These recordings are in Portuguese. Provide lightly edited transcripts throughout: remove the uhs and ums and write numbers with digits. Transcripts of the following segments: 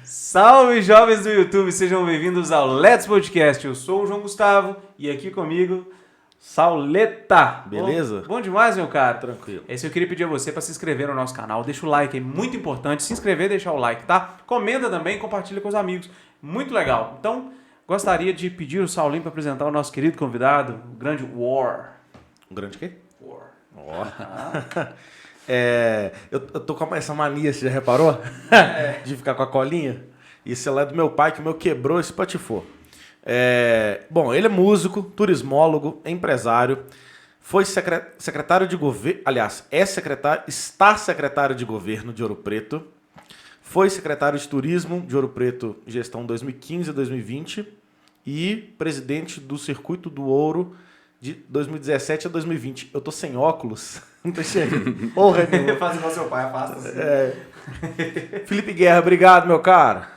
Salve, jovens do YouTube, sejam bem-vindos ao Let's Podcast. Eu sou o João Gustavo e aqui comigo, Sauleta. Beleza? Bom demais, meu cara. Tranquilo. Esse eu queria pedir a você para se inscrever no nosso canal. Deixa o like, é muito importante se inscrever e deixar o like, tá? Comenta também, compartilha com os amigos. Muito legal. Então, gostaria de pedir o Saulinho para apresentar o nosso querido convidado, o grande War. Um grande quê? War. Eu tô com essa mania, você já reparou? De ficar com a colinha. Isso é lá do meu pai, que o meu quebrou esse patifou. Bom, ele é músico, turismólogo, empresário, foi secretário de governo, aliás, está secretário de governo de Ouro Preto, foi secretário de turismo de Ouro Preto, gestão 2015 a 2020, e presidente do Circuito do Ouro de 2017 a 2020. Eu tô sem óculos, não tô enxergando porra nenhuma. Faz igual seu pai, afasta assim. Felipe Guerra, obrigado, meu cara.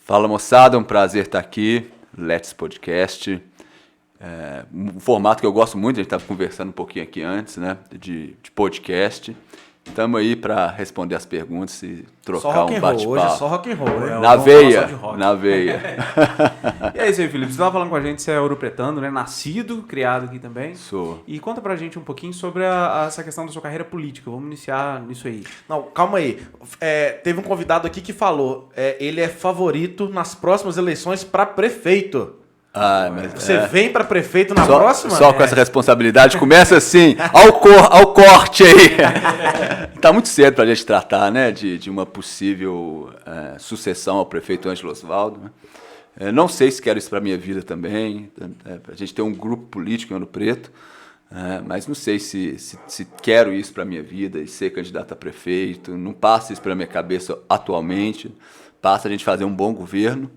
Fala, moçada, é um prazer estar aqui, Let's Podcast. Um formato que eu gosto muito, a gente estava conversando um pouquinho aqui antes, né, de podcast. Estamos aí para responder as perguntas e trocar um bate-papo. Hoje é só rock and roll. Na veia, na veia. E é isso aí, Felipe. Você estava falando com a gente, você é ouropretano, né? Nascido, criado aqui também. Sou. E conta pra gente um pouquinho sobre essa questão da sua carreira política. Vamos iniciar nisso aí. Não, calma aí. Teve um convidado aqui que falou, ele é favorito nas próximas eleições para prefeito. Mas Você vem para prefeito na próxima? Só com essa responsabilidade. Começa assim, ao corte aí. Tá muito cedo para a gente tratar, né, de uma possível sucessão ao prefeito Ângelo Osvaldo. Né? Não sei se quero isso para minha vida também. A gente tem um grupo político em Ouro Preto, mas não sei se quero isso para minha vida e ser candidato a prefeito. Não passa isso pela minha cabeça atualmente. Passa a gente fazer um bom governo.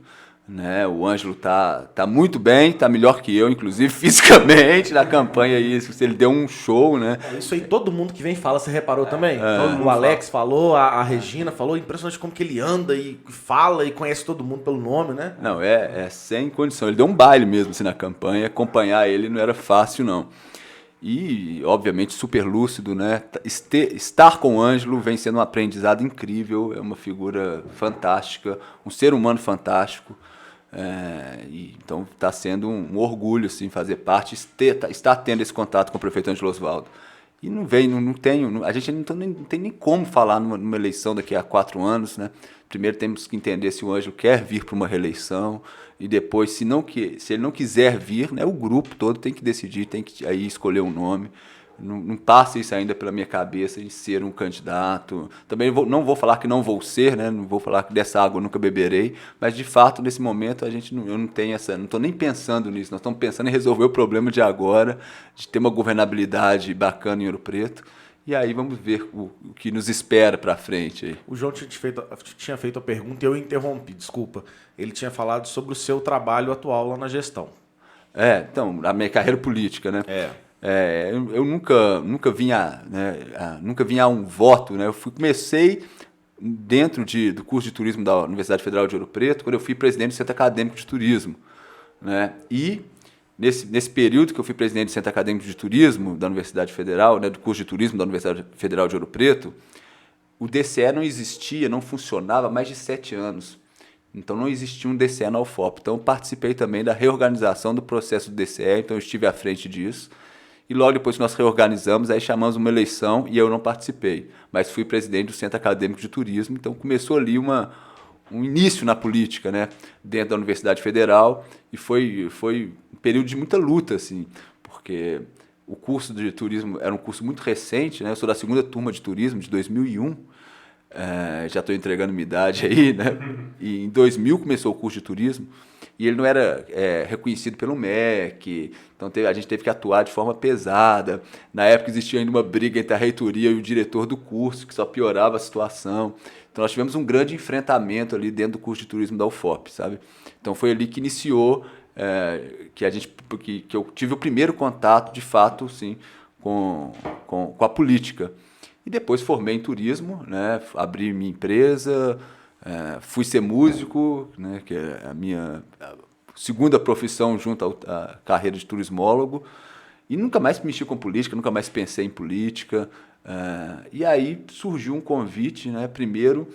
Né, o Ângelo tá muito bem, tá melhor que eu, inclusive fisicamente, na campanha aí, ele deu um show, né? Isso aí, todo mundo que vem fala, você reparou também? O Alex falou, a Regina falou, impressionante como que ele anda e fala e conhece todo mundo pelo nome, né? Não, sem condição, ele deu um baile mesmo assim, na campanha, acompanhar ele não era fácil não. E, obviamente, super lúcido, né? Estar com o Ângelo vem sendo um aprendizado incrível, é uma figura fantástica, um ser humano fantástico. Então está sendo um orgulho assim, fazer parte, estar tendo esse contato com o prefeito Ângelo Osvaldo. E a gente não tem nem como falar numa eleição daqui a 4 anos, né? Primeiro temos que entender se o Ângelo quer vir para uma reeleição e depois, se ele não quiser vir, né, o grupo todo tem que decidir, tem que aí escolher um nome. Não passa isso ainda pela minha cabeça em ser um candidato. Também não vou falar que não vou ser, né? Não vou falar que dessa água eu nunca beberei, mas de fato nesse momento eu não tenho não estou nem pensando nisso. Nós estamos pensando em resolver o problema de agora, de ter uma governabilidade bacana em Ouro Preto. E aí vamos ver o que nos espera para frente aí. O João tinha feito a pergunta e eu interrompi, desculpa. Ele tinha falado sobre o seu trabalho atual lá na gestão. Então, a minha carreira política, né? Eu nunca vinha, né, nunca vinha a um voto, né? Eu comecei dentro do curso de turismo da Universidade Federal de Ouro Preto, quando eu fui presidente do Centro Acadêmico de Turismo, né? E nesse período que eu fui presidente do Centro Acadêmico de Turismo da Universidade Federal, né, do curso de turismo da Universidade Federal de Ouro Preto, o DCE não existia, não funcionava há mais de 7 anos. Então não existia um DCE na UFOP. Então eu participei também da reorganização do processo do DCE, então eu estive à frente disso. E logo depois que nós reorganizamos, aí chamamos uma eleição e eu não participei. Mas fui presidente do Centro Acadêmico de Turismo, então começou ali um início na política, né, dentro da Universidade Federal, e foi um período de muita luta, assim, porque o curso de turismo era um curso muito recente, né, eu sou da segunda turma de turismo, de 2001, já estou entregando minha idade aí, né, e em 2000 começou o curso de turismo, e ele não era reconhecido pelo MEC, então a gente teve que atuar de forma pesada. Na época existia ainda uma briga entre a reitoria e o diretor do curso, que só piorava a situação. Então nós tivemos um grande enfrentamento ali dentro do curso de turismo da UFOP, sabe? Então foi ali que iniciou, que eu tive o primeiro contato, de fato, sim, com a política. E depois formei em turismo, né? Abri minha empresa, fui ser músico, né? Que é a minha segunda profissão junto à carreira de turismólogo, e nunca mais mexi com política, nunca mais pensei em política. E aí surgiu um convite, né? Primeiro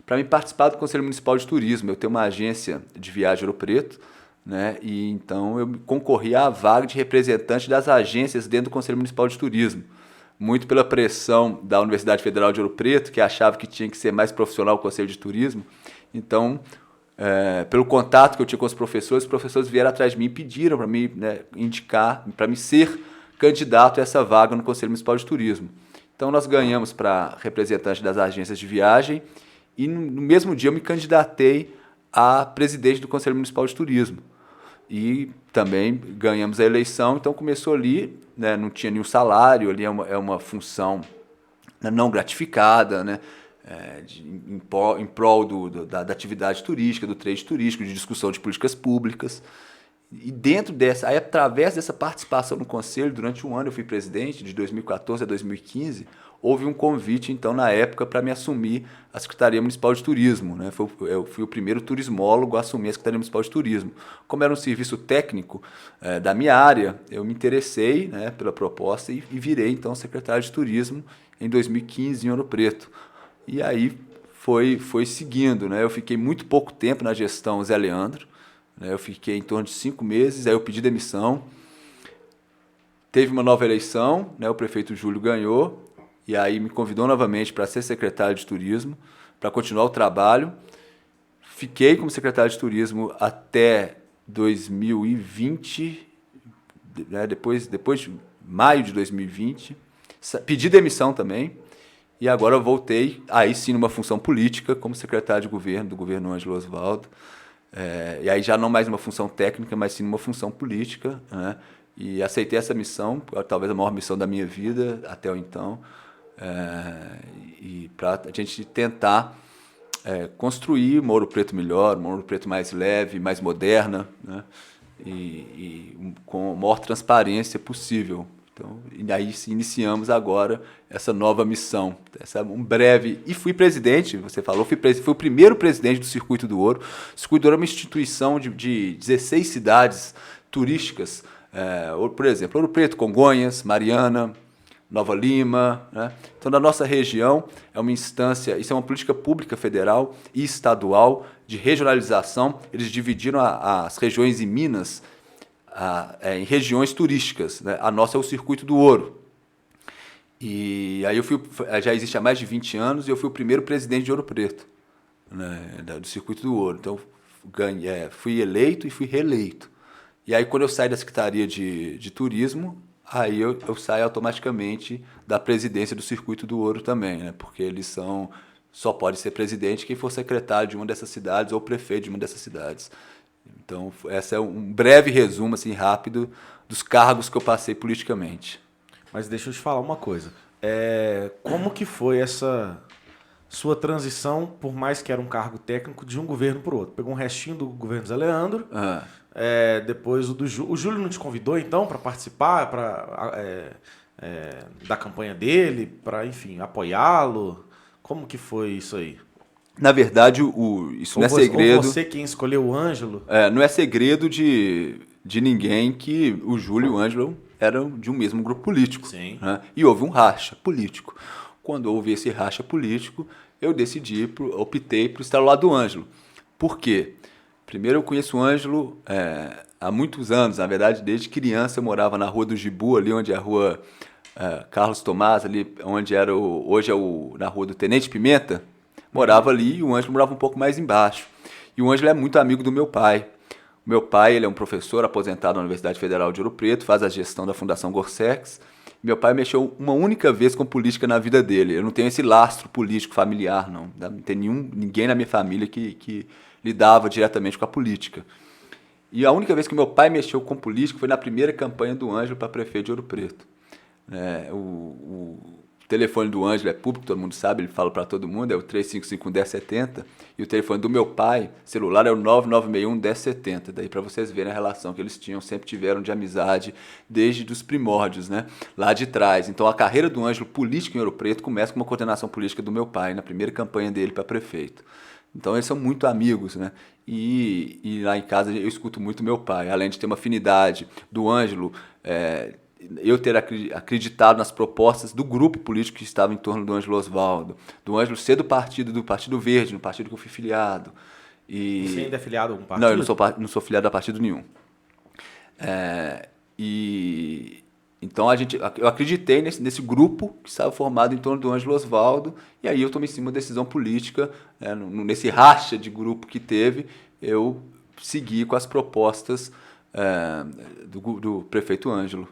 para me participar do Conselho Municipal de Turismo. Eu tenho uma agência de viagem Ouro Preto, né? E então eu concorri à vaga de representante das agências dentro do Conselho Municipal de Turismo. Muito pela pressão da Universidade Federal de Ouro Preto, que achava que tinha que ser mais profissional o Conselho de Turismo. Então, pelo contato que eu tinha com os professores vieram atrás de mim e pediram para me, né, indicar, para me ser candidato a essa vaga no Conselho Municipal de Turismo. Então, nós ganhamos para representante das agências de viagem e no mesmo dia eu me candidatei a presidente do Conselho Municipal de Turismo. E também ganhamos a eleição, então começou ali, né, não tinha nenhum salário, ali é uma função não gratificada, né, em prol da atividade turística, do trade turístico, de discussão de políticas públicas. E dentro dessa, aí através dessa participação no Conselho, durante um ano eu fui presidente, de 2014 a 2015, houve um convite, então, na época, para me assumir a Secretaria Municipal de Turismo, né? Eu fui o primeiro turismólogo a assumir a Secretaria Municipal de Turismo. Como era um serviço técnico da minha área, eu me interessei, né, pela proposta e virei, então, secretário de Turismo em 2015 em Ouro Preto. E aí foi seguindo, né? Eu fiquei muito pouco tempo na gestão Zé Leandro, né? Eu fiquei em torno de 5 meses, aí eu pedi demissão. Teve uma nova eleição, né? O prefeito Júlio ganhou, e aí me convidou novamente para ser secretário de Turismo, para continuar o trabalho. Fiquei como secretário de Turismo até 2020, né? Depois de maio de 2020. Pedi demissão também, e agora eu voltei, aí sim, numa função política, como secretário de governo, do governo Ângelo Osvaldo. E aí já não mais uma função técnica, mas sim uma função política, né? E aceitei essa missão, talvez a maior missão da minha vida até então, e para a gente tentar construir uma Ouro Preto melhor, uma Ouro Preto mais leve, mais moderna, né? E com a maior transparência possível. Então, e aí iniciamos agora essa nova missão. E fui presidente, você falou, fui o primeiro presidente do Circuito do Ouro. O Circuito do Ouro é uma instituição de 16 cidades turísticas, por exemplo, Ouro Preto, Congonhas, Mariana, Nova Lima, né? Então, na nossa região, é uma instância, isso é uma política pública federal e estadual de regionalização. Eles dividiram as regiões em Minas em regiões turísticas, né? A nossa é o Circuito do Ouro. E aí já existe há mais de 20 anos e eu fui o primeiro presidente de Ouro Preto, né, do Circuito do Ouro. Então, fui eleito e fui reeleito. E aí, quando eu saio da Secretaria de Turismo, aí eu saio automaticamente da presidência do Circuito do Ouro também, né? Porque só pode ser presidente quem for secretário de uma dessas cidades ou prefeito de uma dessas cidades. Então, esse é um breve resumo, assim, rápido, dos cargos que eu passei politicamente. Mas deixa eu te falar uma coisa. Como que foi essa sua transição, por mais que era um cargo técnico, de um governo para o outro? Pegou um restinho do governo Zé Leandro, depois o Júlio não te convidou, então, para participar da campanha dele, para, enfim, apoiá-lo? Como que foi isso aí? Na verdade, isso não é segredo. Ou você quem escolheu o Ângelo? Não é segredo de ninguém que o Júlio e o Ângelo eram de um mesmo grupo político. Sim. Né? E houve um racha político. Quando houve esse racha político, eu optei por estar ao lado do Ângelo. Por quê? Primeiro, eu conheço o Ângelo há muitos anos. Na verdade, desde criança eu morava na Rua do Gibu, ali onde é a Rua Carlos Tomás, ali onde hoje na Rua do Tenente Pimenta. Morava ali e o Ângelo morava um pouco mais embaixo. E o Ângelo é muito amigo do meu pai. O meu pai, ele é um professor aposentado na Universidade Federal de Ouro Preto, faz a gestão da Fundação Gorsex. Meu pai mexeu uma única vez com política na vida dele. Eu não tenho esse lastro político familiar, não. Não tem ninguém na minha família que lidava diretamente com a política. E a única vez que meu pai mexeu com política foi na primeira campanha do Ângelo para prefeito de Ouro Preto. O telefone do Ângelo é público, todo mundo sabe, ele fala para todo mundo, é o 3551-1070. E o telefone do meu pai, celular, é o 9991-1070. Daí para vocês verem a relação que eles tinham, sempre tiveram de amizade desde os primórdios, né? Lá de trás. Então a carreira do Ângelo político em Ouro Preto começa com uma coordenação política do meu pai, na primeira campanha dele para prefeito. Então eles são muito amigos, né? E lá em casa eu escuto muito meu pai, além de ter uma afinidade do Ângelo, eu ter acreditado nas propostas do grupo político que estava em torno do Ângelo Osvaldo, do Ângelo ser do Partido Verde, no partido que eu fui filiado. Você ainda é filiado a algum partido? Não, eu não sou filiado a partido nenhum. Então eu acreditei nesse grupo que estava formado em torno do Ângelo Osvaldo, e aí eu tomei sim uma decisão política, nesse racha de grupo que teve, eu segui com as propostas do prefeito Ângelo.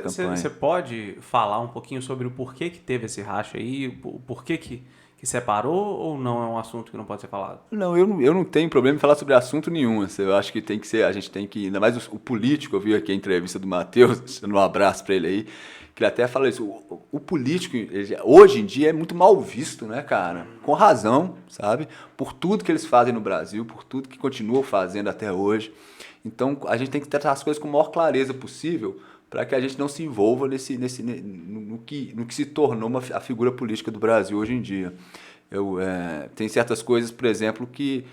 Você pode falar um pouquinho sobre o porquê que teve esse racha aí, o porquê que separou, ou não é um assunto que não pode ser falado? Não, eu não tenho problema em falar sobre assunto nenhum. Eu acho que tem que ser, a gente tem que, ainda mais o político, eu vi aqui a entrevista do Matheus, dando um abraço para ele aí, que ele até fala isso, o político, hoje em dia, é muito mal visto, né, cara? Com razão, sabe? Por tudo que eles fazem no Brasil, por tudo que continuam fazendo até hoje. Então, a gente tem que tratar as coisas com a maior clareza possível, para que a gente não se envolva no que se tornou a figura política do Brasil hoje em dia. Tem certas coisas, por exemplo, que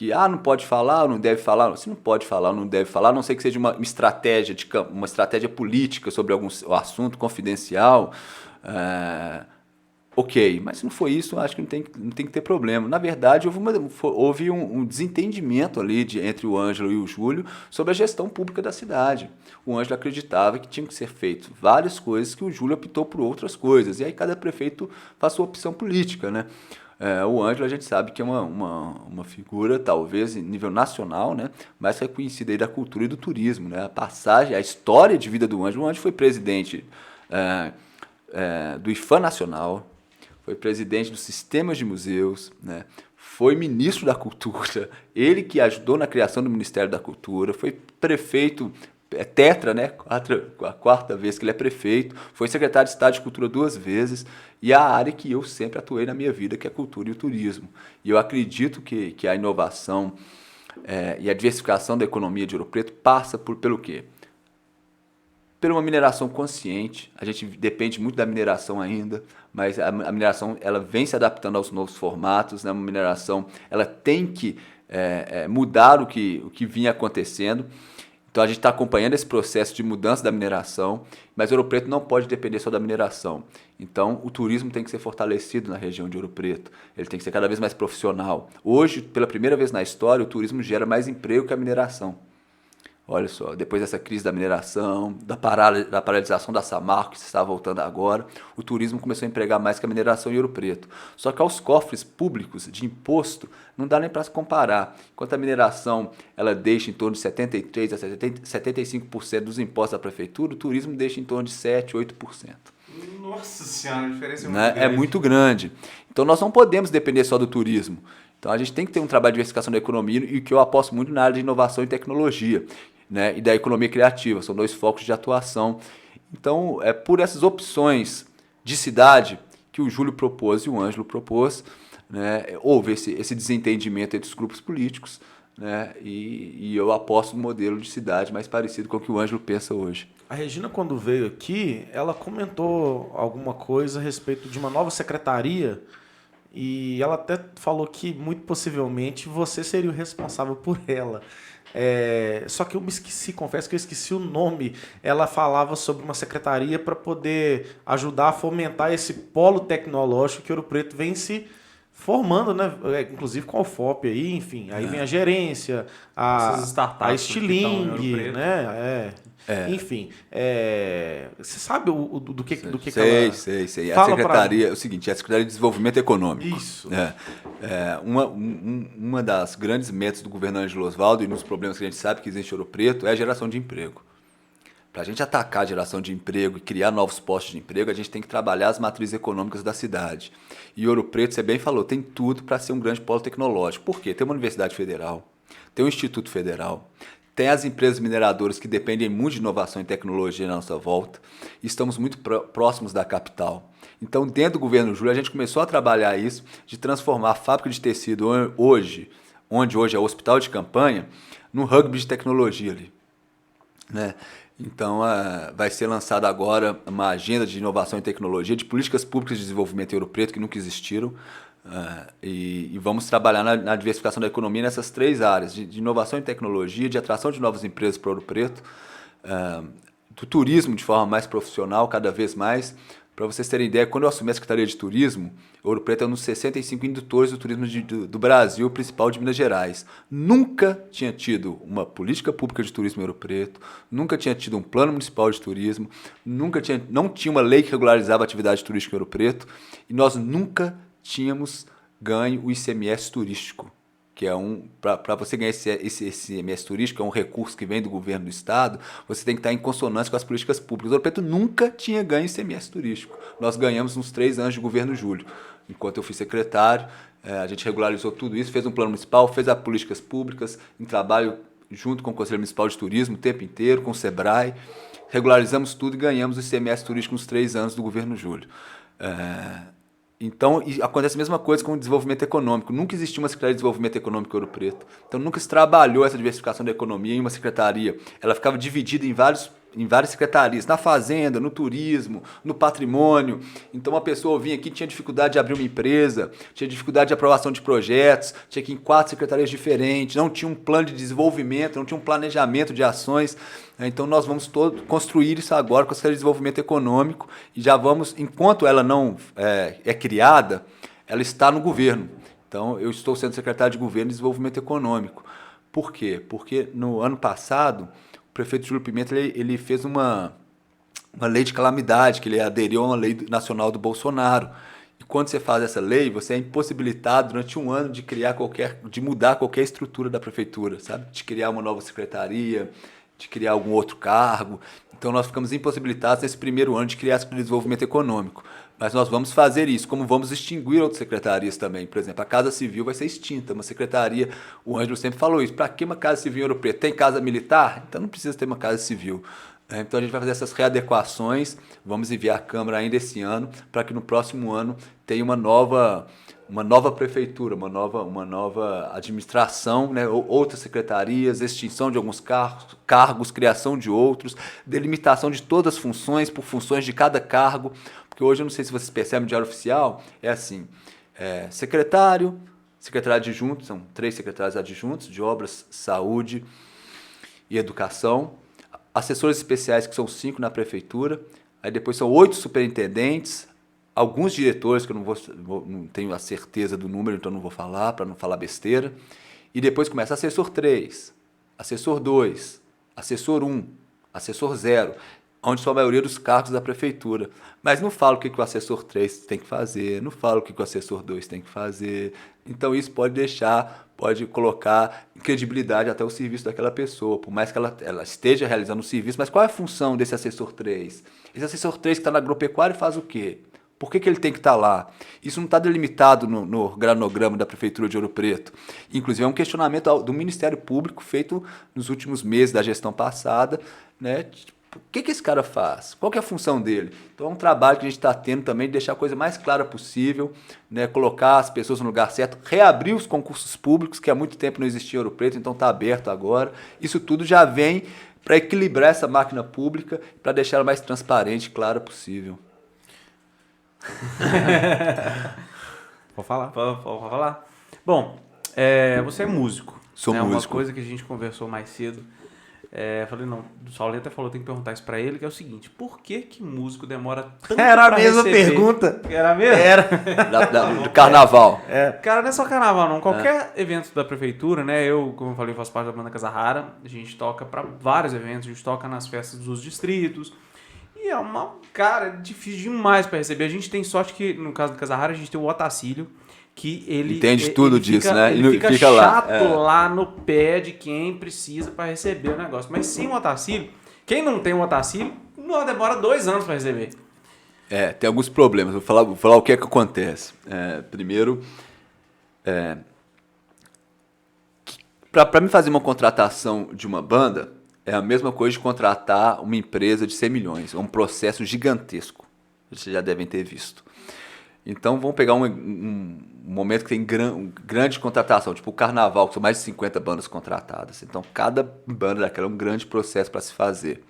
não pode falar, não deve falar. Você não pode falar, não deve falar, a não ser que seja uma estratégia política sobre algum assunto confidencial. Ok, mas se não for isso, eu acho que não tem que ter problema. Na verdade, houve um desentendimento ali entre o Ângelo e o Júlio sobre a gestão pública da cidade. O Ângelo acreditava que tinham que ser feitas várias coisas, que o Júlio optou por outras coisas. E aí cada prefeito faz sua opção política, né? O Ângelo, a gente sabe que é uma figura, talvez, em nível nacional, né, mais reconhecida aí da cultura e do turismo, né? A história de vida do Ângelo. O Ângelo foi presidente do IFAM Nacional, foi presidente dos sistemas de museus, né? Foi ministro da Cultura, ele que ajudou na criação do Ministério da Cultura, foi prefeito, tetra, né? A quarta vez que ele é prefeito, foi secretário de Estado de Cultura 2 vezes, e a área que eu sempre atuei na minha vida, que é a cultura e o turismo. E eu acredito que a inovação e a diversificação da economia de Ouro Preto passa pelo quê? Por uma mineração consciente. A gente depende muito da mineração ainda, mas a mineração ela vem se adaptando aos novos formatos, né? A mineração ela tem que mudar o que vinha acontecendo. Então a gente está acompanhando esse processo de mudança da mineração, mas Ouro Preto não pode depender só da mineração. Então o turismo tem que ser fortalecido na região de Ouro Preto, ele tem que ser cada vez mais profissional. Hoje, pela primeira vez na história, o turismo gera mais emprego que a mineração. Olha só, depois dessa crise da mineração, da paralisação da Samarco, que se está voltando agora, o turismo começou a empregar mais que a mineração em Ouro Preto. Só que aos cofres públicos de imposto, não dá nem para se comparar. Enquanto a mineração ela deixa em torno de 73% a 75% dos impostos da prefeitura, o turismo deixa em torno de 7%, 8%. Nossa Senhora, a diferença é muito grande. É muito grande. Então nós não podemos depender só do turismo. Então a gente tem que ter um trabalho de diversificação da economia e que eu aposto muito na área de inovação e tecnologia, né, e da economia criativa, são 2 focos de atuação. Então, é por essas opções de cidade que o Júlio propôs e o Ângelo propôs, né, houve esse desentendimento entre os grupos políticos, né, e eu aposto no modelo de cidade mais parecido com o que o Ângelo pensa hoje. A Regina, quando veio aqui, ela comentou alguma coisa a respeito de uma nova secretaria e ela até falou que, muito possivelmente, você seria o responsável por ela. Só que eu me esqueci, confesso que eu esqueci o nome. Ela falava sobre uma secretaria para poder ajudar a fomentar esse polo tecnológico que Ouro Preto vem se formando, né? Inclusive com a UFOP aí, enfim. Aí vem a gerência, a Estiling, né? Enfim, você sabe do que ela... Sei. A secretaria é o seguinte, é a Secretaria de Desenvolvimento Econômico. Isso. Uma das grandes metas do governo Ângelo Osvaldo e nos problemas que a gente sabe que existe em Ouro Preto é a geração de emprego. Para a gente atacar a geração de emprego e criar novos postos de emprego, a gente tem que trabalhar as matrizes econômicas da cidade. E Ouro Preto, você bem falou, tem tudo para ser um grande polo tecnológico. Por quê? Tem uma universidade federal, tem um instituto federal, tem as empresas mineradoras que dependem muito de inovação e tecnologia na nossa volta. Estamos muito próximos da capital. Então, dentro do governo Júlio, a gente começou a trabalhar isso, de transformar a fábrica de tecido onde hoje é o hospital de campanha, num rugby de tecnologia ali, né? Então, vai ser lançada agora uma agenda de inovação e tecnologia, de políticas públicas de desenvolvimento em Ouro Preto, que nunca existiram. E vamos trabalhar na diversificação da economia nessas 3 áreas, de inovação e tecnologia, de atração de novas empresas para Ouro Preto, do turismo de forma mais profissional, cada vez mais. Para vocês terem ideia, quando eu assumi a Secretaria de Turismo, Ouro Preto é um dos 65 indutores do turismo do Brasil, principal de Minas Gerais. Nunca tinha tido uma política pública de turismo em Ouro Preto, nunca tinha tido um plano municipal de turismo, não tinha uma lei que regularizava a atividade turística em Ouro Preto, e nós nunca tínhamos ganho o ICMS turístico, que é para você ganhar esse ICMS turístico, é um recurso que vem do governo do estado, você tem que estar em consonância com as políticas públicas. O Ouro Preto nunca tinha ganho ICMS turístico. Nós ganhamos nos 3 anos de governo Júlio. Enquanto eu fui secretário, a gente regularizou tudo isso, fez um plano municipal, fez as políticas públicas, em trabalho junto com o Conselho Municipal de Turismo o tempo inteiro, com o SEBRAE, regularizamos tudo e ganhamos o ICMS turístico nos 3 anos do governo Júlio. Então, acontece a mesma coisa com o desenvolvimento econômico. Nunca existiu uma Secretaria de Desenvolvimento Econômico em Ouro Preto. Então, nunca se trabalhou essa diversificação da economia em uma secretaria. Ela ficava dividida em várias secretarias, na fazenda, no turismo, no patrimônio. Então, uma pessoa vinha aqui, tinha dificuldade de abrir uma empresa, tinha dificuldade de aprovação de projetos, tinha que ir em 4 secretarias diferentes, não tinha um plano de desenvolvimento, não tinha um planejamento de ações. Então, nós vamos construir isso agora com a Secretaria de Desenvolvimento Econômico e já vamos, enquanto ela não é criada, ela está no governo. Então, eu estou sendo secretário de Governo e Desenvolvimento Econômico. Por quê? Porque no ano passado, o prefeito Júlio Pimenta ele fez uma lei de calamidade, que ele aderiu a uma lei nacional do Bolsonaro. E quando você faz essa lei, você é impossibilitado durante um ano de mudar qualquer estrutura da prefeitura, sabe? De criar uma nova secretaria, de criar algum outro cargo. Então, nós ficamos impossibilitados nesse primeiro ano de criar a Secretaria de Desenvolvimento Econômico. Mas nós vamos fazer isso, como vamos extinguir outras secretarias também. Por exemplo, a Casa Civil vai ser extinta, uma secretaria, o Ângelo sempre falou isso, para que uma Casa Civil em Ouro Preto? Tem Casa Militar? Então não precisa ter uma Casa Civil. Então a gente vai fazer essas readequações, vamos enviar à Câmara ainda esse ano, para que no próximo ano tenha uma nova prefeitura, uma nova administração, né? Outras secretarias, extinção de alguns cargos, criação de outros, delimitação de todas as funções por funções de cada cargo, porque hoje, eu não sei se vocês percebem, no Diário Oficial, é assim, secretário adjunto, são 3 secretários adjuntos de Obras, Saúde e Educação, assessores especiais, que são 5 na prefeitura, aí depois são 8 superintendentes, alguns diretores, que eu não tenho a certeza do número, então não vou falar, para não falar besteira, e depois começa assessor 3, assessor 2, assessor 1, assessor 0, onde são a maioria dos cargos da prefeitura. Mas não falo o que o assessor 3 tem que fazer, não falo o que o assessor 2 tem que fazer. Então isso pode colocar credibilidade até o serviço daquela pessoa, por mais que ela esteja realizando o serviço, mas qual é a função desse assessor 3? Esse assessor 3 que está na agropecuária faz o quê? Por que ele tem que estar lá? Isso não está delimitado no granograma da Prefeitura de Ouro Preto. Inclusive, é um questionamento do Ministério Público feito nos últimos meses da gestão passada, né? O que esse cara faz? Qual que é a função dele? Então é um trabalho que a gente está tendo também de deixar a coisa mais clara possível, né? Colocar as pessoas no lugar certo, reabrir os concursos públicos, que há muito tempo não existia em Ouro Preto, então está aberto agora. Isso tudo já vem para equilibrar essa máquina pública, para deixar ela mais transparente e clara possível. Pode falar. Pode falar. Bom, você é músico. Sou músico. Uma coisa que a gente conversou mais cedo. Falei, não, o Saulo até falou, tem que perguntar isso pra ele, que é o seguinte, por que músico demora tanto Era a pra mesma receber? Pergunta. Era mesmo? Era. Do carnaval. Cara, não é só carnaval, não. Qualquer evento da prefeitura, né? Eu, como eu falei, faço parte da banda Casa Rara. A gente toca pra vários eventos. A gente toca nas festas dos distritos. E cara, é difícil demais pra receber. A gente tem sorte que, no caso do Casa Rara, a gente tem o Otacílio, que ele entende tudo disso, né? Ele fica lá. chato lá no pé de quem precisa pra receber o negócio. Mas sem o Otacílio, quem não tem o Otacílio, não demora 2 anos pra receber. Tem alguns problemas. Vou falar o que é que acontece. Primeiro, para me fazer uma contratação de uma banda, é a mesma coisa de contratar uma empresa de 100 milhões. É um processo gigantesco. Vocês já devem ter visto. Então, vamos pegar um momento que tem grande contratação, tipo o Carnaval, que são mais de 50 bandas contratadas. Então, cada banda daquela é um grande processo para se fazer.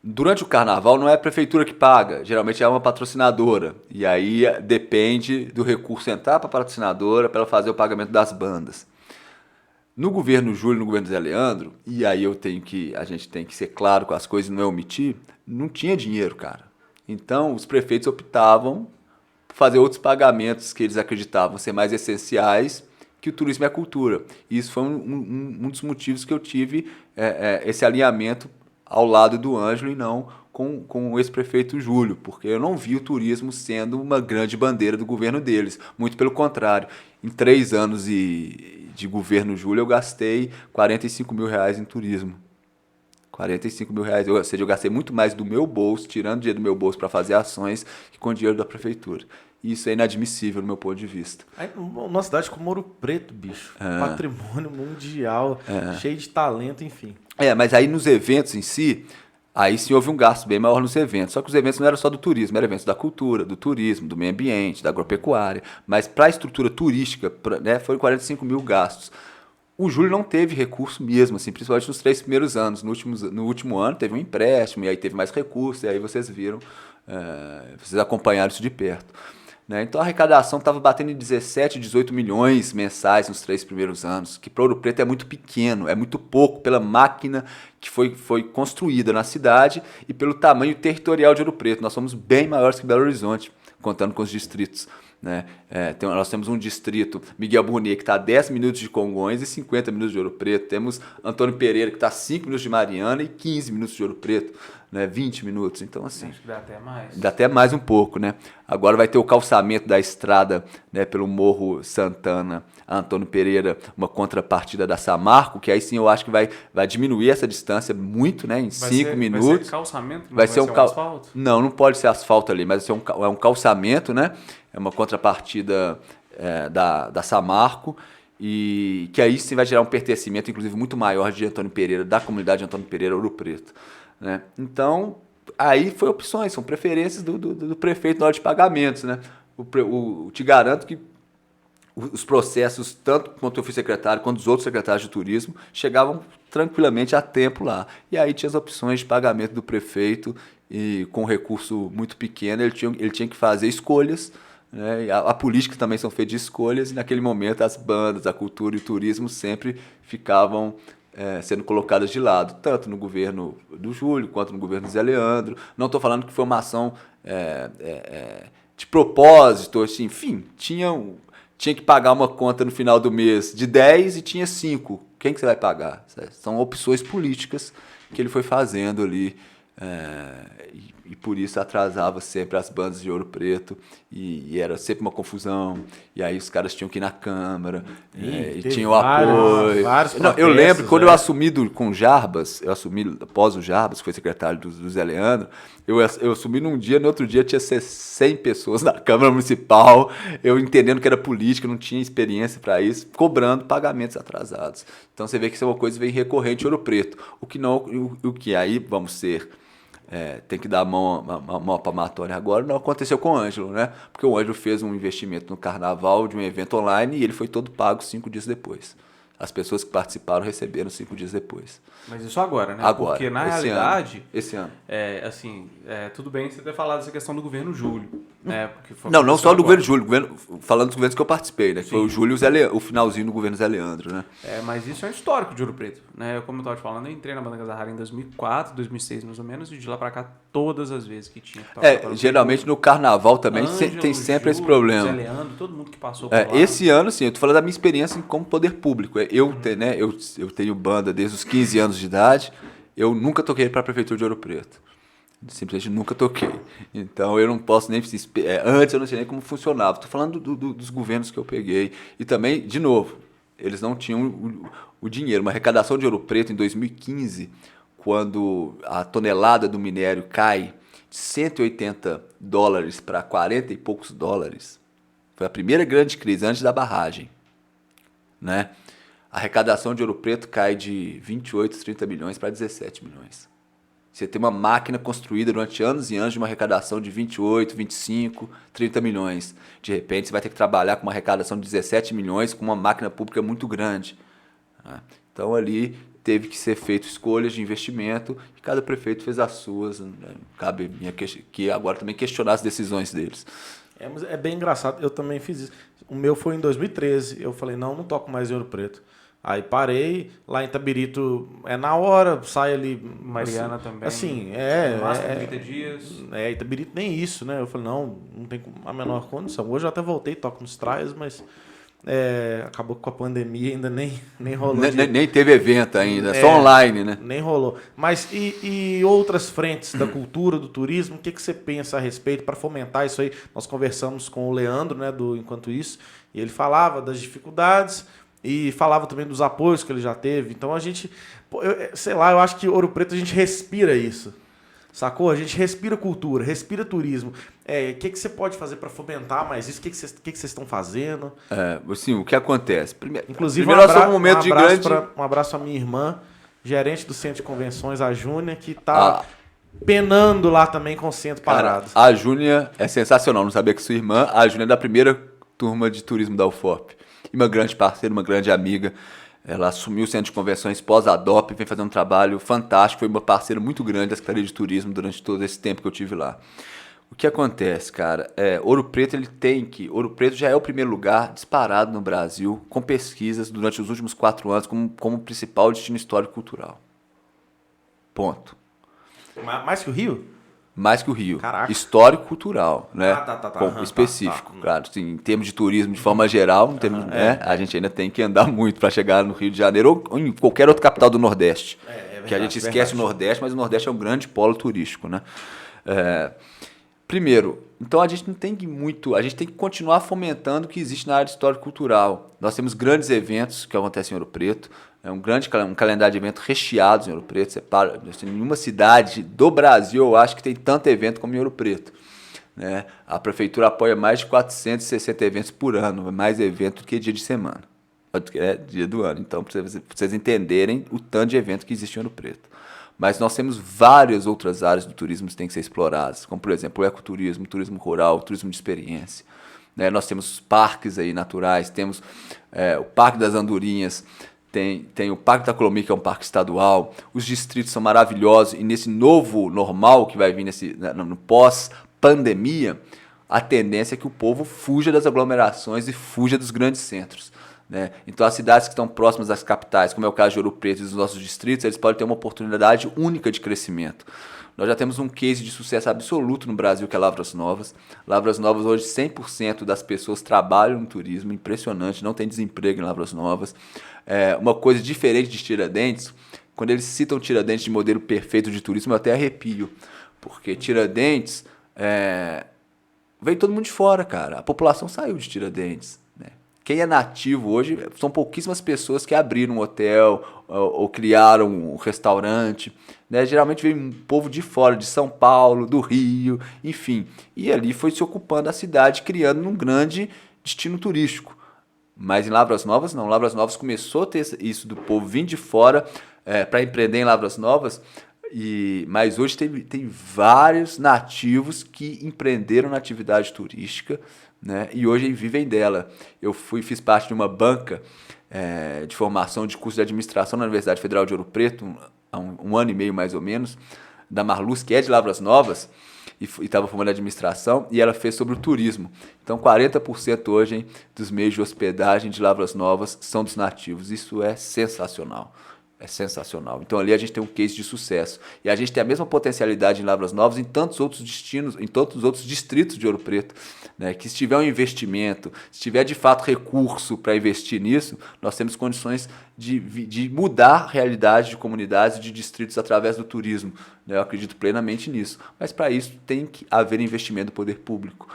Durante o Carnaval, não é a prefeitura que paga, geralmente é uma patrocinadora. E aí depende do recurso entrar para a patrocinadora para ela fazer o pagamento das bandas. No governo Júlio, no governo Zé Leandro, e aí a gente tem que ser claro com as coisas e não é omitir, não tinha dinheiro, cara. Então, os prefeitos optavam por fazer outros pagamentos que eles acreditavam ser mais essenciais que o turismo e a cultura. E isso foi um dos motivos que eu tive esse alinhamento ao lado do Ângelo e não com o ex-prefeito Júlio, porque eu não vi o turismo sendo uma grande bandeira do governo deles. Muito pelo contrário. Em 3 anos de governo Júlio, eu gastei R$45 mil em turismo. R$45 mil, ou seja, eu gastei muito mais do meu bolso, tirando dinheiro do meu bolso para fazer ações, que com dinheiro da prefeitura. E isso é inadmissível no meu ponto de vista. Aí, uma cidade como Ouro Preto, bicho. Patrimônio mundial, cheio de talento, enfim. Mas aí nos eventos em si, aí sim houve um gasto bem maior nos eventos. Só que os eventos não eram só do turismo, eram eventos da cultura, do turismo, do meio ambiente, da agropecuária. Mas para a estrutura turística, foram 45 mil gastos. O Júlio não teve recurso mesmo, assim, principalmente nos 3 primeiros anos. No último ano teve um empréstimo, e aí teve mais recursos, e aí vocês viram, vocês acompanharam isso de perto. Né? Então a arrecadação estava batendo em 17, 18 milhões mensais nos 3 primeiros anos, que para Ouro Preto é muito pequeno, é muito pouco pela máquina que foi construída na cidade e pelo tamanho territorial de Ouro Preto. Nós somos bem maiores que Belo Horizonte, contando com os distritos. Né? Nós temos um distrito, Miguel Burnier, que está a 10 minutos de Congonhas e 50 minutos de Ouro Preto. Temos Antônio Pereira, que está a 5 minutos de Mariana e 15 minutos de Ouro Preto. Né? 20 minutos. Então, assim... Acho que dá até mais. Dá até mais um pouco, né? Agora vai ter o calçamento da estrada, né, pelo Morro Santana, Antônio Pereira, uma contrapartida da Samarco, que aí sim eu acho que vai diminuir essa distância muito, né? Em 5 minutos. Vai ser calçamento? Não vai ser um asfalto? Não pode ser asfalto ali, mas vai ser é um calçamento, né? É uma contrapartida da Samarco, e que aí sim vai gerar um pertencimento, inclusive, muito maior de Antônio Pereira, da comunidade de Antônio Pereira, Ouro Preto. Né? Então, aí foi opções, são preferências do prefeito na hora de pagamentos. Né? Te garanto que os processos, tanto quanto eu fui secretário, quanto os outros secretários de turismo, chegavam tranquilamente a tempo lá. E aí tinha as opções de pagamento do prefeito, e com recurso muito pequeno, ele tinha que fazer escolhas. Né? A política também são feitas de escolhas, e naquele momento as bandas, a cultura e o turismo sempre ficavam sendo colocadas de lado, tanto no governo do Júlio quanto no governo do Zé Leandro. Não estou falando que foi uma ação de propósito, assim, enfim, tinha que pagar uma conta no final do mês de 10 e tinha 5. Quem que você vai pagar? São opções políticas que ele foi fazendo ali, e por isso atrasava sempre as bandas de Ouro Preto, e era sempre uma confusão, e aí os caras tinham que ir na Câmara, e tinham apoio. Eu lembro que quando eu assumi com o Jarbas, após o Jarbas, que foi secretário do Zé Leandro, eu assumi num dia, no outro dia tinha 100 pessoas na Câmara Municipal, eu entendendo que era política, não tinha experiência para isso, cobrando pagamentos atrasados. Então você vê que isso é uma coisa bem recorrente em Ouro Preto, o que aí vamos ser... tem que dar a mão palmatória agora, não aconteceu com o Ângelo, né? Porque o Ângelo fez um investimento no carnaval de um evento online e ele foi todo pago 5 dias depois. As pessoas que participaram receberam 5 dias depois. Mas isso agora, né? Agora. Porque na realidade... Esse ano. Tudo bem você ter falado essa questão do governo Júlio. Né? Não só do governo Júlio, falando dos governos que eu participei, né? Que foi o Júlio e o finalzinho do governo Zé Leandro, né? Mas isso é um histórico de Ouro Preto. Né? Como eu estava te falando, eu entrei na Banda Gazarrara em 2004, 2006 mais ou menos, e de lá para cá todas as vezes que tinha. Geralmente no carnaval também Ângelo, tem sempre Júlio, esse problema. Zé Leandro, todo mundo que passou por lá. Esse ano, sim, eu tô falando da minha experiência como poder público. Eu tenho banda desde os 15 anos de idade, eu nunca toquei para a Prefeitura de Ouro Preto. Simplesmente nunca toquei. Então eu não posso nem... antes eu não sei nem como funcionava. Estou falando dos governos que eu peguei. E também, de novo, eles não tinham o dinheiro. Uma arrecadação de Ouro Preto em 2015, quando a tonelada do minério cai de $180 para 40 e poucos dólares. Foi a primeira grande crise, antes da barragem. Né? A arrecadação de Ouro Preto cai de 28, 30 milhões para 17 milhões. Você tem uma máquina construída durante anos e anos de uma arrecadação de 28, 25, 30 milhões. De repente, você vai ter que trabalhar com uma arrecadação de 17 milhões com uma máquina pública muito grande. Então, ali teve que ser feito escolhas de investimento e cada prefeito fez as suas. Cabe que agora também questionar as decisões deles. É bem engraçado, eu também fiz isso. O meu foi em 2013, eu falei, não toco mais em Ouro Preto. Aí parei, lá em Itabirito é na hora, sai ali... Mariana também. Assim, No máximo 30 dias. Itabirito nem isso, né? Eu falei, não tem a menor condição. Hoje eu até voltei, toco nos traios, mas acabou que com a pandemia ainda nem rolou. Nem teve evento ainda, só online, né? Nem rolou. Mas e outras frentes da cultura, do turismo, o que você pensa a respeito para fomentar isso aí? Nós conversamos com o Leandro, né, do Enquanto Isso, e ele falava das dificuldades e falava também dos apoios que ele já teve. Então a gente, eu acho que Ouro Preto a gente respira isso. Sacou? A gente respira cultura, respira turismo. O que você pode fazer para fomentar mais isso? O que vocês estão fazendo? Assim, o que acontece? Inclusive, primeiro nós somos um momento de grande... Um abraço à minha irmã, gerente do Centro de Convenções, a Júnia, que está penando lá também com o centro parado. A Júnia é sensacional, não sabia que sua irmã, a Júnia é da primeira turma de turismo da UFOP. E uma grande parceira, uma grande amiga. Ela assumiu o Centro de Convenções pós-ADOP, vem fazendo um trabalho fantástico, foi uma parceira muito grande da Secretaria de Turismo durante todo esse tempo que eu tive lá. O que acontece, cara? Ouro Preto Ouro Preto já é o primeiro lugar disparado no Brasil, com pesquisas durante os últimos 4 anos, como principal destino histórico-cultural. Ponto. Mais que o Rio? Mais que o Rio. Caraca. Histórico-cultural, né? Específico, tá. claro. Assim, em termos de turismo, de forma geral, a gente ainda tem que andar muito para chegar no Rio de Janeiro ou em qualquer outra capital do Nordeste. Verdade, que a gente esquece o Nordeste, mas o Nordeste é um grande polo turístico, né? Primeiro, então a gente não tem que a gente tem que continuar fomentando o que existe na área histórico-cultural. Nós temos grandes eventos que acontecem em Ouro Preto, um calendário de eventos recheados em Ouro Preto. Em nenhuma cidade do Brasil, eu acho que tem tanto evento como em Ouro Preto. Né? A prefeitura apoia mais de 460 eventos por ano, mais evento do que dia de semana. Dia do ano. Então, para vocês entenderem o tanto de evento que existe em Ouro Preto. Mas nós temos várias outras áreas do turismo que têm que ser exploradas, como, por exemplo, o ecoturismo, turismo rural, turismo de experiência. Né? Nós temos parques aí naturais, temos o Parque das Andorinhas, tem o Parque da Colomia, que é um parque estadual. Os distritos são maravilhosos e nesse novo normal que vai vir no pós-pandemia, a tendência é que o povo fuja das aglomerações e fuja dos grandes centros. Né? Então, as cidades que estão próximas das capitais, como é o caso de Ouro Preto e dos nossos distritos, eles podem ter uma oportunidade única de crescimento. Nós já temos um case de sucesso absoluto no Brasil, que é Lavras Novas. Lavras Novas, hoje, 100% das pessoas trabalham no turismo, impressionante, não tem desemprego em Lavras Novas. Uma coisa diferente de Tiradentes, quando eles citam Tiradentes de modelo perfeito de turismo, eu até arrepio, porque Tiradentes, veio todo mundo de fora, cara. A população saiu de Tiradentes. Quem é nativo hoje são pouquíssimas pessoas que abriram um hotel ou criaram um restaurante. Né? Geralmente vem um povo de fora, de São Paulo, do Rio, enfim. E ali foi se ocupando a cidade, criando um grande destino turístico. Mas em Lavras Novas, não. Lavras Novas começou a ter isso do povo vindo de fora para empreender em Lavras Novas. Mas hoje tem vários nativos que empreenderam na atividade turística, né? E hoje vivem dela. Eu fiz parte de uma banca de formação de curso de administração na Universidade Federal de Ouro Preto, há um ano e meio mais ou menos, da Marluz, que é de Lavras Novas, e estava formando administração, e ela fez sobre o turismo. Então, 40% hoje dos meios de hospedagem de Lavras Novas são dos nativos. Isso é sensacional. É sensacional. Então ali a gente tem um case de sucesso. E a gente tem a mesma potencialidade em Lavras Novas em tantos outros destinos, em tantos outros distritos de Ouro Preto. Né? Que se tiver um investimento, se tiver de fato recurso para investir nisso, nós temos condições de mudar a realidade de comunidades e de distritos através do turismo. Né? Eu acredito plenamente nisso. Mas para isso tem que haver investimento do poder público.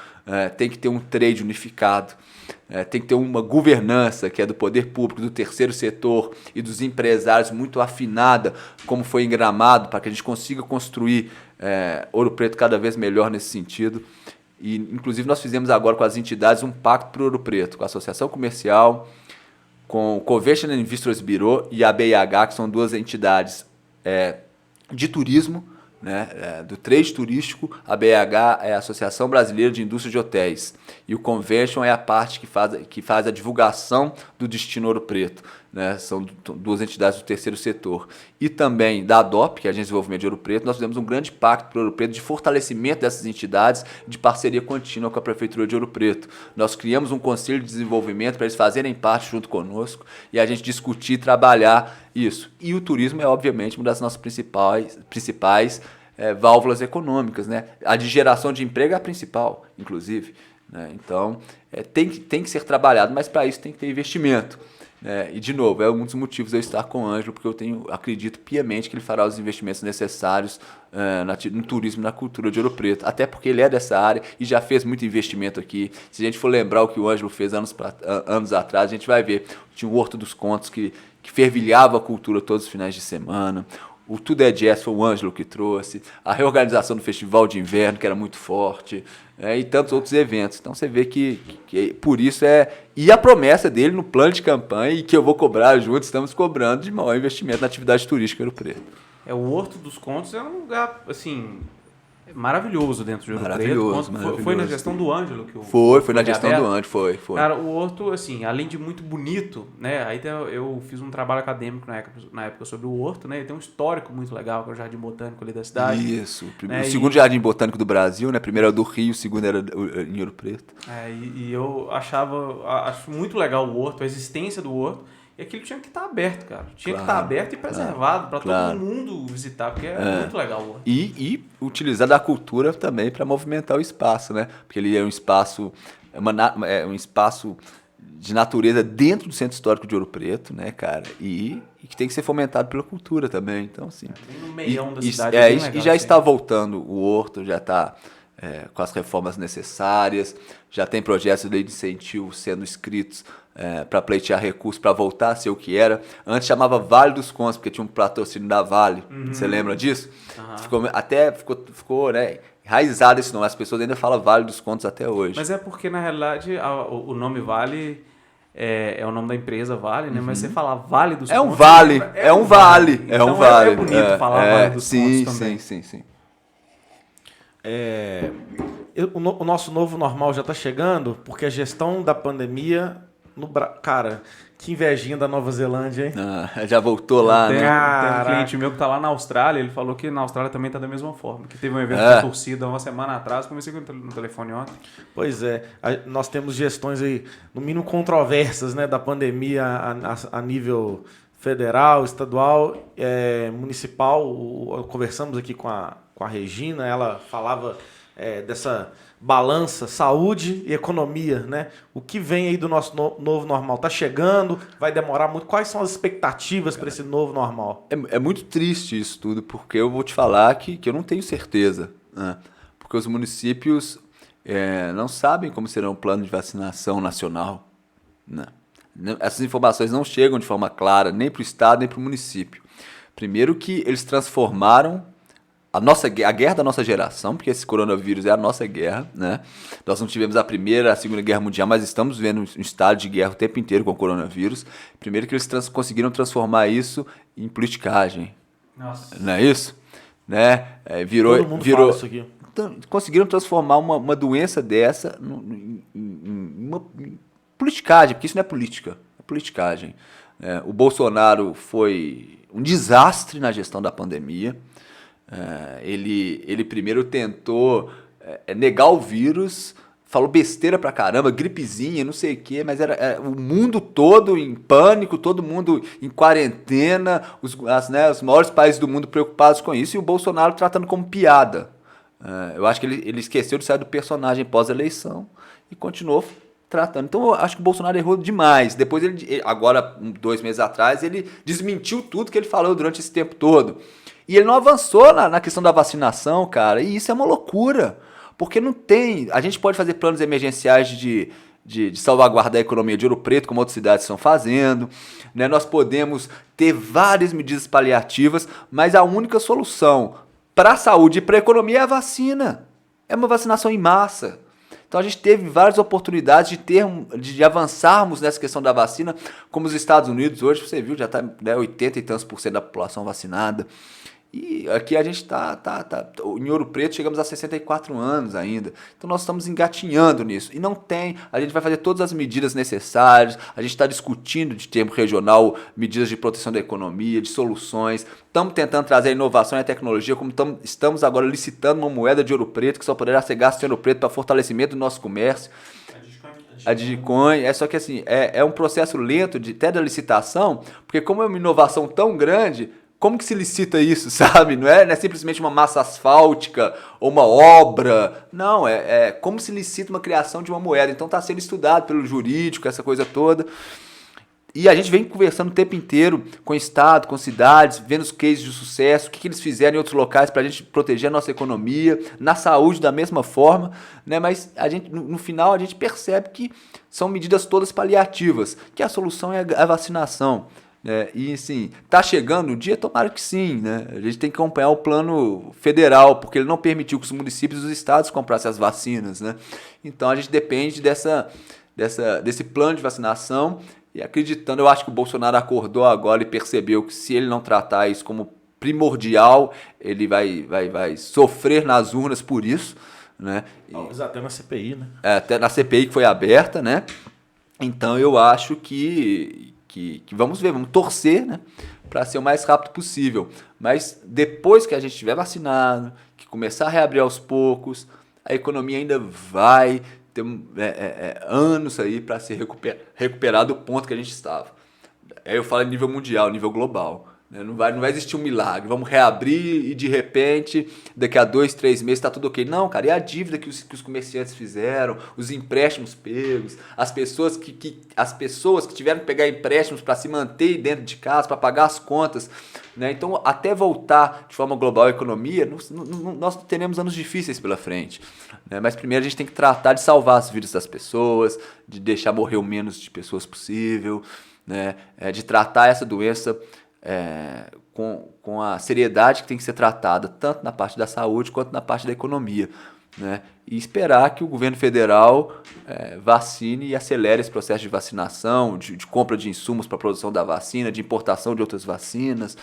Tem que ter um trade unificado. Tem que ter uma governança que é do poder público, do terceiro setor e dos empresários muito afinada, como foi em Gramado, para que a gente consiga construir Ouro Preto cada vez melhor nesse sentido. E, inclusive, nós fizemos agora com as entidades um pacto para Ouro Preto, com a Associação Comercial, com o Convention and Visitors Bureau e a BIH, que são duas entidades de turismo, né, do trade turístico. A BH é a Associação Brasileira de Indústria de Hotéis e o Convention é a parte que faz a divulgação do destino Ouro Preto. né? São duas entidades do terceiro setor, e também da ADOP, que é a Agência de Desenvolvimento de Ouro Preto. Nós fizemos um grande pacto para Ouro Preto de fortalecimento dessas entidades, de parceria contínua com a Prefeitura de Ouro Preto. Nós criamos um conselho de desenvolvimento para eles fazerem parte junto conosco e a gente discutir e trabalhar isso. E o turismo é, obviamente, uma das nossas principais válvulas econômicas, né? A de geração de emprego é a principal, inclusive, né? Então, tem que ser trabalhado, mas para isso tem que ter investimento. E, de novo, é um dos motivos de eu estar com o Ângelo, porque eu acredito piamente que ele fará os investimentos necessários no turismo e na cultura de Ouro Preto. Até porque ele é dessa área e já fez muito investimento aqui. Se a gente for lembrar o que o Ângelo fez anos atrás, a gente vai ver. Tinha o Horto dos Contos, que fervilhava a cultura todos os finais de semana. O Tudo é Jazz foi o Ângelo que trouxe. A reorganização do Festival de Inverno, que era muito forte. E tantos outros eventos. Então você vê que por isso E a promessa dele no plano de campanha, e que eu vou cobrar junto, estamos cobrando de maior investimento na atividade turística em Ouro Preto. O Horto dos Contos é um lugar, assim, maravilhoso dentro de Ouro Preto. Maravilhoso. Foi na gestão do Ângelo que Foi na gestão do Ângelo, foi. Cara, o Horto, assim, além de muito bonito, né? Aí eu fiz um trabalho acadêmico na época sobre o Horto, né? Ele tem um histórico muito legal, que é o Jardim Botânico ali da cidade. Isso. O segundo Jardim Botânico do Brasil, né? Primeiro era do Rio, o segundo era em Ouro Preto. E eu acho muito legal o Horto, a existência do Horto. E aquilo tinha que estar aberto, cara. Tinha que estar aberto e preservado para todo mundo visitar, porque é muito legal o Horto. E utilizar da cultura também para movimentar o espaço, né? Porque ele é um espaço, um espaço de natureza dentro do Centro Histórico de Ouro Preto, né, cara? E que tem que ser fomentado pela cultura também. Então, assim. Bem no meião da cidade. E já está voltando o Horto, já está com as reformas necessárias, já tem projetos de lei de incentivo sendo escritos para pleitear recursos para voltar a ser o que era. Antes chamava Vale dos Contos, porque tinha um patrocínio da Vale. Você lembra disso? Ficou né, enraizado esse nome. As pessoas ainda falam Vale dos Contos até hoje. Mas é porque, na realidade, o nome Vale é o nome da empresa Vale, né? Mas você falar Vale dos Contos... É um vale. É um vale. É bonito falar Vale dos Contos também. Sim. O nosso novo normal já está chegando, porque a gestão da pandemia... Cara, que invejinha da Nova Zelândia, hein? Já voltou lá, né? Tem um cliente meu que tá lá na Austrália, ele falou que na Austrália também tá da mesma forma. Que teve um evento de torcida uma semana atrás, comecei no telefone ontem. Pois é, nós temos gestões aí, no mínimo controversas, né, da pandemia a nível federal, estadual, municipal. Conversamos aqui com a Regina, ela falava dessa balança, saúde e economia, né? O que vem aí do nosso novo normal? Tá chegando? Vai demorar muito? Quais são as expectativas para esse novo normal? É muito triste isso tudo, porque eu vou te falar que eu não tenho certeza, né? Porque os municípios não sabem como será o plano de vacinação nacional, né? Essas informações não chegam de forma clara nem para o Estado, nem para o município. Primeiro que eles transformaram a guerra da nossa geração, porque esse coronavírus é a nossa guerra, né? Nós não tivemos a Primeira, a Segunda Guerra Mundial, mas estamos vendo um estado de guerra o tempo inteiro com o coronavírus. Primeiro que eles conseguiram transformar isso em politicagem. Nossa. Não é isso? Né? Todo mundo fala isso aqui. Conseguiram transformar uma doença dessa em uma politicagem, porque isso não é política, é politicagem. O Bolsonaro foi um desastre na gestão da pandemia. Ele primeiro tentou negar o vírus, falou besteira pra caramba, gripezinha, não sei o quê, mas era o mundo todo em pânico, todo mundo em quarentena, os maiores países do mundo preocupados com isso, e o Bolsonaro tratando como piada. Eu acho que ele esqueceu de sair do personagem pós-eleição e continuou tratando. Então eu acho que o Bolsonaro errou demais. Depois agora, 2 meses atrás, ele desmentiu tudo que ele falou durante esse tempo todo. E ele não avançou na questão da vacinação, cara. E isso é uma loucura. Porque não tem... A gente pode fazer planos emergenciais de salvaguardar a economia de Ouro Preto, como outras cidades estão fazendo. Né? Nós podemos ter várias medidas paliativas, mas a única solução para a saúde e para a economia é a vacina. É uma vacinação em massa. Então a gente teve várias oportunidades de avançarmos nessa questão da vacina, como os Estados Unidos hoje, você viu, já está 80 e tantos % da população vacinada. E aqui a gente em Ouro Preto chegamos a 64 anos ainda. Então nós estamos engatinhando nisso. E não tem, a gente vai fazer todas as medidas necessárias, a gente está discutindo de termo regional, medidas de proteção da economia, de soluções. Estamos tentando trazer a inovação e a tecnologia, como estamos agora licitando uma moeda de Ouro Preto, que só poderá ser gasta em Ouro Preto para fortalecimento do nosso comércio. A Digicoin, só que assim, é um processo lento até da licitação, porque como é uma inovação tão grande, como que se licita isso, sabe? Não é simplesmente uma massa asfáltica ou uma obra. Não, é como se licita uma criação de uma moeda. Então está sendo estudado pelo jurídico, essa coisa toda. E a gente vem conversando o tempo inteiro com o Estado, com cidades, vendo os cases de sucesso, o que eles fizeram em outros locais para a gente proteger a nossa economia, na saúde da mesma forma, né? Mas no final a gente percebe que são medidas todas paliativas, que a solução é a vacinação. E assim, tá chegando o dia, tomara que sim, né? A gente tem que acompanhar o plano federal, porque ele não permitiu que os municípios e os estados comprassem as vacinas, né? Então a gente depende desse plano de vacinação e acreditando, eu acho que o Bolsonaro acordou agora e percebeu que se ele não tratar isso como primordial, ele vai sofrer nas urnas por isso, né? Talvez até na CPI, né? Até na CPI que foi aberta, né? Então eu acho que vamos ver, vamos torcer, né, para ser o mais rápido possível. Mas depois que a gente estiver vacinado, que começar a reabrir aos poucos, a economia ainda vai ter anos aí para se recuperar do ponto que a gente estava. Aí eu falo em nível mundial, nível global. Não vai existir um milagre, vamos reabrir e de repente, daqui a 2, 3 meses está tudo ok. Não, cara, e a dívida que os comerciantes fizeram, os empréstimos pegos, as pessoas que tiveram que pegar empréstimos para se manter dentro de casa, para pagar as contas, né? Então, até voltar de forma global a economia, nós teremos anos difíceis pela frente, né? Mas primeiro a gente tem que tratar de salvar as vidas das pessoas, de deixar morrer o menos de pessoas possível, né? De tratar essa doença com a seriedade que tem que ser tratada, tanto na parte da saúde quanto na parte da economia, né? E esperar que o governo federal vacine e acelere esse processo de vacinação, de compra de insumos para a produção da vacina, de importação de outras vacinas,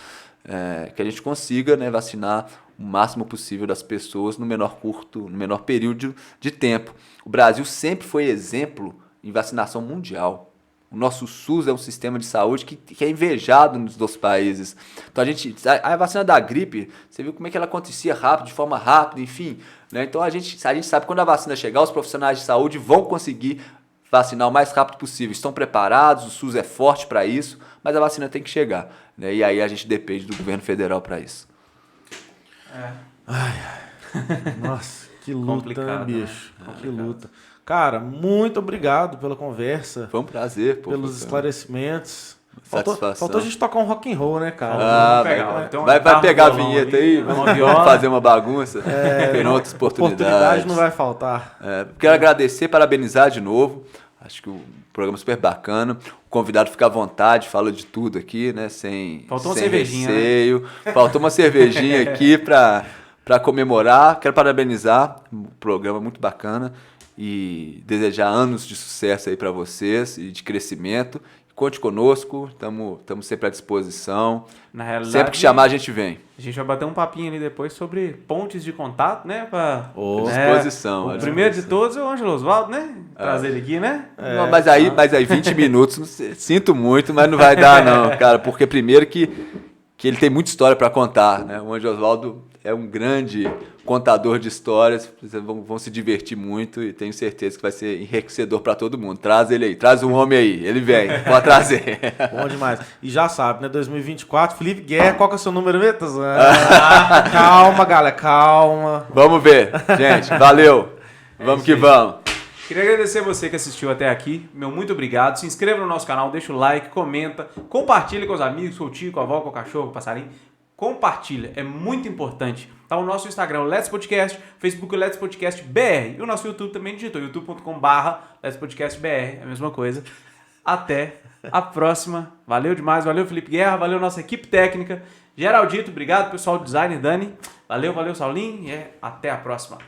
que a gente consiga, né, vacinar o máximo possível das pessoas no menor período de tempo. O Brasil sempre foi exemplo em vacinação mundial. O nosso SUS é um sistema de saúde que é invejado nos outros países. Então a vacina da gripe, você viu como é que ela acontecia rápido, de forma rápida, enfim, né? Então a gente sabe que quando a vacina chegar, os profissionais de saúde vão conseguir vacinar o mais rápido possível. Estão preparados, o SUS é forte para isso, mas a vacina tem que chegar, né? E aí a gente depende do governo federal para isso. Nossa, que luta, bicho. Né? Que luta. Cara, muito obrigado pela conversa. Foi um prazer. Pelos esclarecimentos. Satisfação. Faltou a gente tocar um rock and roll, né, cara? Vai pegar a vinheta aí, vamos fazer uma bagunça. Tem outras oportunidades. Não vai faltar. Quero agradecer, parabenizar de novo. Acho que o programa é super bacana. O convidado fica à vontade, fala de tudo aqui, né? Faltou uma cervejinha, receio. Né? Faltou uma cervejinha aqui para comemorar. Quero parabenizar. Um programa muito bacana. E desejar anos de sucesso aí para vocês e de crescimento. Conte conosco, estamos sempre à disposição. Na realidade, sempre que chamar, a gente vem. A gente vai bater um papinho ali depois sobre pontes de contato, né? Disposição. O primeiro de todos é o Ângelo Osvaldo, né? Trazer ele aqui, né? Não, mas aí 20 minutos, sinto muito, mas não vai dar não, cara. Porque primeiro que ele tem muita história para contar, né? O Ângelo Osvaldo é um grande contador de histórias, vocês vão se divertir muito e tenho certeza que vai ser enriquecedor para todo mundo. Traz ele aí, traz um homem aí, ele vem, pode trazer. Bom demais. E já sabe, né, 2024, Felipe Guerra, qual que é o seu número mesmo? Calma, galera, calma. Vamos ver, gente, valeu, vamos que vamos. Queria agradecer você que assistiu até aqui, meu muito obrigado, se inscreva no nosso canal, deixa o like, comenta, compartilha com os amigos, com o tio, com a avó, com o cachorro, com o passarinho. Compartilha, é muito importante. Tá o nosso Instagram, Let's Podcast, Facebook Let's Podcast BR. E o nosso YouTube também digitou, youtube.com/Let's Podcast BR, é a mesma coisa. Até a próxima. Valeu demais, valeu Felipe Guerra, valeu nossa equipe técnica. Geraldito, obrigado pessoal do design, Dani. Valeu Saulinho e até a próxima.